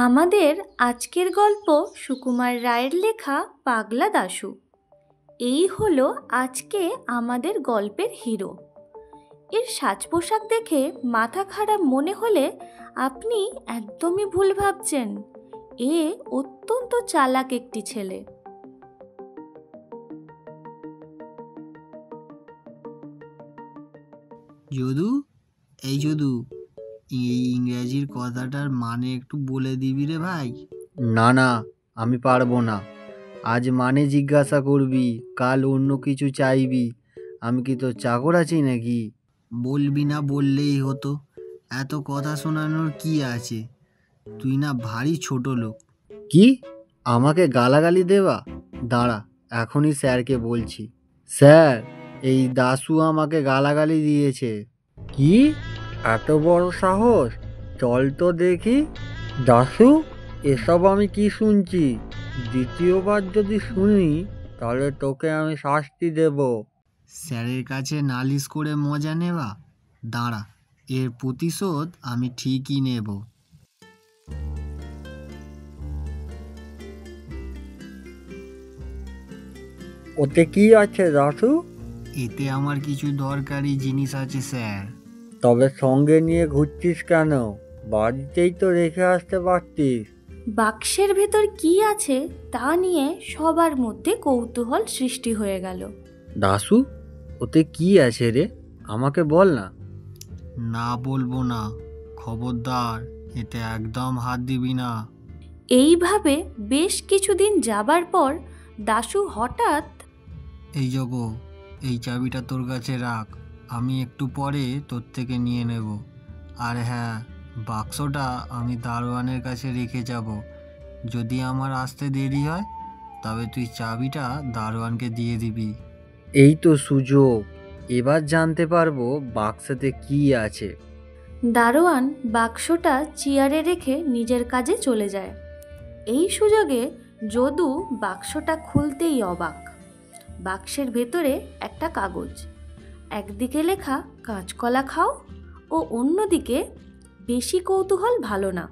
আমাদের আজকের গল্প সুকুমার রায়ের লেখা পাগলা দাশু। এই হলো আজকে আমাদের গল্পের হিরো। এর সাজ পোশাক দেখে মাথা খারাপ মনে হলে আপনি একদমই ভুল ভাবছেন। এ অত্যন্ত চালাক একটি ছেলে। যদু, এই যদু, এই ইংরেজির কথাটার মানে একটু বলে দিবি রে ভাই। না না, আমি পারবো না। আজ মানে জিজ্ঞাসা করবি, কাল অন্য কিছু চাইবি। আমি কি তোর চাকর আছি নাকি? বলবি না বললেই হতো, এত কথা শোনানোর কি আছে? তুই না ভারী ছোট লোক। কি, আমাকে গালাগালি দেওয়া? দাঁড়া, এখনই স্যারকে বলছি। স্যার, এই দাশু আমাকে গালাগালি দিয়েছে। কি, এত বড় সাহস? চল তো দেখি। দাশু, এসব আমি কি শুনছি? দ্বিতীয়বার যদি শুনি তাহলে তোকে আমি শাস্তি দেব। স্যারের কাছে নালিশ করে মজা নেওয়া? দাঁড়া, এর প্রতিশোধ আমি ঠিকই নেব। ওতে কি আছে দাশু? এতে আমার কিছু দরকারি জিনিস আছে স্যার। তবে সঙ্গে নিয়ে ঘুরছিস কেন? বাড়িতেই তো রেখে আসতে পারতিস। বাক্সের ভেতর কি আছে তা নিয়ে সবার মধ্যে কৌতূহল সৃষ্টি হয়ে গেল। দাশু, ওতে কি আছে রে? আমাকে বল না। না বলবো না, খবরদার, এতে একদম হাত দিবি না। এইভাবে বেশ কিছুদিন যাবার পর দাশু হঠাৎ, এই জগো, এই চাবিটা তোর কাছে রাখ, আমি একটু পরে তোর থেকে নিয়ে নেব। আর হ্যাঁ, বাক্সটা আমি দারোয়ানের কাছে রেখে যাব। যদি আমার আসতে দেরি হয় তবে তুই চাবিটা দারোয়ানকে দিয়ে দিবি। এই তো সুযোগ, এবার জানতে পারবো বাক্সতে কি আছে। দারোয়ান বাক্সটা চেয়ারে রেখে নিজের কাজে চলে যায়। এই সুযোগে যদু বাক্সটা খুলতেই অবাক। বাক্সের ভেতরে একটা কাগজ, একদিকে লেখা কাঁচকলা খাও ও অন্যদিকে বেশি কৌতূহল ভালো না।